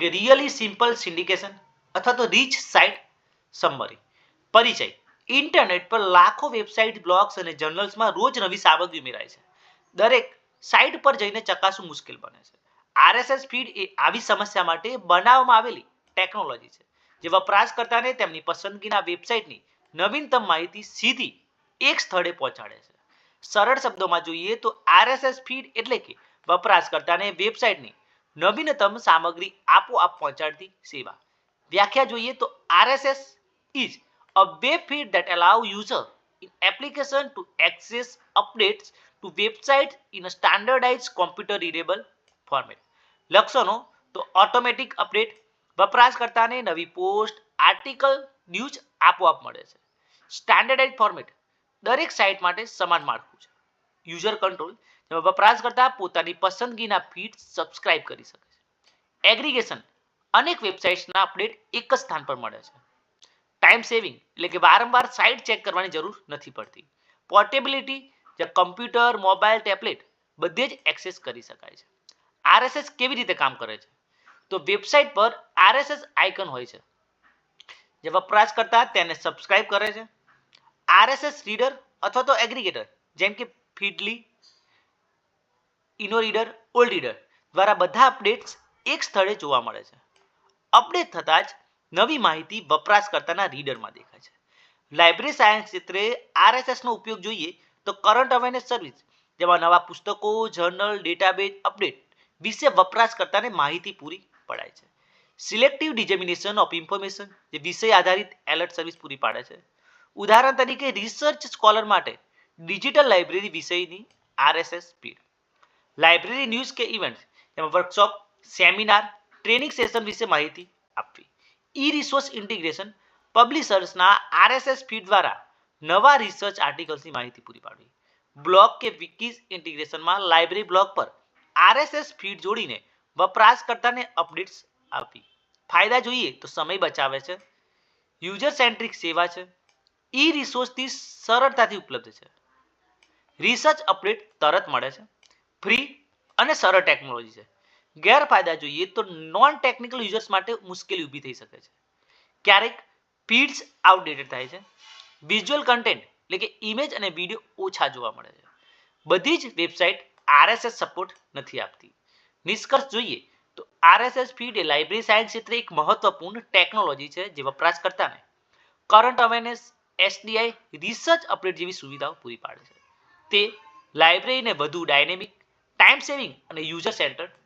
કે really simple સિન્ડિકેશન અથવા તો રીચ સાઇટ સમરી. પરિચય. ઇન્ટરનેટ પર લાખો વેબસાઇટ, બ્લોગ્સ અને જર્નલ્સમાં રોજ નવી સામગ્રી ઉમેરાય છે. દરેક સાઇટ પર જઈને ચકાસવું મુશ્કેલ બને છે. આરએસએસ ફીડ એ આવી સમસ્યા માટે બનાવવામાં આવેલી ટેકનોલોજી છે જે વપરાશકર્તાને તેમની પસંદગીના વેબસાઇટની નવીનતમ માહિતી સીધી એક સ્થળે પહોંચાડે છે. સરળ શબ્દોમાં જોઈએ તો આરએસએસ ફીડ એટલે કે વપરાશકર્તાને વેબસાઇટની નવીનતમ સામગ્રી આપોઆપ પહોંચાડતી સેવા. વ્યાખ્યા જોઈએ તો RSS is a web feed that allow user in application to access updates to website in a standardized computer readable format. લક્ષણો તો ઓટોમેટિક અપડેટ, વપરાશકર્તાને નવી પોસ્ટ, આર્ટિકલ, ન્યૂઝ આપોઆપ મળે છે. સ્ટાન્ડર્ડાઇઝ ફોર્મેટ, દરેક સાઇટ માટે સમાન માળખું છે. યુઝર કંટ્રોલ, જેમાં વપરાશકર્તા પોતાની પસંદગીના ફીડ સબસ્ક્રાઇબ કરી શકે છે. એગ્રીગેશન, અનેક વેબસાઇટ્સના અપડેટ એક જ સ્થાન પર મળે છે. ટાઈમ સેવિંગ એટલે કે વારંવાર સાઇટ ચેક કરવાની જરૂર નથી પડતી. પોર્ટેબિલિટી, જે કમ્પ્યુટર, મોબાઈલ, ટેબ્લેટ બધે જ એક્સેસ કરી શકાય છે. આરએસએસ કેવી રીતે કામ કરે છે? તો વેબસાઇટ પર આરએસએસ આઇકન હોય છે જે વપરાશકર્તા તેને સબસ્ક્રાઇબ કરે છે. આરએસએસ રીડર અથવા તો એગ્રીગેટર જેમ કે ફીડલી, ઇનોરીડર, ઓલ્ડ રીડર દ્વારા બધા અપડેટ્સ એક સ્થળે જોવા મળે છે. અપડેટ થતાં જ નવી માહિતી વપરાશકર્તાના રીડરમાં દેખાય છે. લાઇબ્રેરી સાયન્સ ક્ષેત્રે આરએસએસનો ઉપયોગ જોઈએ તો કરંટ અવેરનેસ સર્વિસ, જેમાં નવા પુસ્તકો, જર્નલ, ડેટાબેઝ અપડેટ વિશે વપરાશકર્તાને માહિતી પૂરી પડાય છે. સિલેક્ટિવ ડિજેમિનેશન ઓફ ઇન્ફોર્મેશન, જે વિષય આધારિત એલર્ટ સર્વિસ પૂરી પાડે છે. ઉદાહરણ તરીકે રિસર્ચ સ્કોલર માટે ડિજિટલ લાઇબ્રેરી વિષયની આરએસએસ ફીડ. લાઇબ્રેરી ન્યૂઝ કે ઇવેન્ટ, જેમાં વર્કશોપ, સેમિનાર, ટ્રેનિંગ સેશન વિશે માહિતી આપવી. ઈ રિસોર્સ ઇન્ટિગ્રેશન, પબ્લિશર્સના આરએસએસ ફીડ દ્વારા નવા રિસર્ચ આર્ટિકલ્સની માહિતી પૂરી પાડવી. બ્લોગ કે વિકીઝ ઇન્ટિગ્રેશનમાં લાઇબ્રેરી બ્લોગ પર આરએસએસ ફીડ જોડીને વપરાશકર્તાને અપડેટ્સ આપવી. ફાયદા જોઈએ તો સમય બચાવે છે, યુઝર સેન્ટ્રિક સેવા છે, ઈ રિસોર્સથી સરળતાથી ઉપલબ્ધ છે, રિસર્ચ અપડેટ તરત મળે છે, ફ્રી અને સરળ ટેકનોલોજી છે. ગેરફાયદા જોઈએ તો નોન ટેકનિકલ યુઝર્સ માટે મુશ્કેલી ઊભી થઈ શકે છે. ક્યારેક ફીડ્સ આઉટડેટેડ થાય છે. વિઝ્યુઅલ કન્ટેન્ટ એટલે કે ઇમેજ અને વિડીયો ઓછા જોવા મળે છે. બધી જ વેબસાઇટ આરએસએસ સપોર્ટ નથી આપતી. નિષ્કર્ષ જોઈએ તો આરએસએસ ફીડ એ લાઇબ્રેરી સાયન્સ ક્ષેત્રે એક મહત્વપૂર્ણ ટેકનોલોજી છે જે વપરાશકર્તાને કરંટ અવેરનેસ, એસડીઆઈ, રિસર્ચ અપડેટ જેવી સુવિધાઓ પૂરી પાડે છે. તે લાઇબ્રેરીને વધુ ડાયનેમિક, ટાઈમ સેવિંગ અને યુઝર સેન્ટર્ડ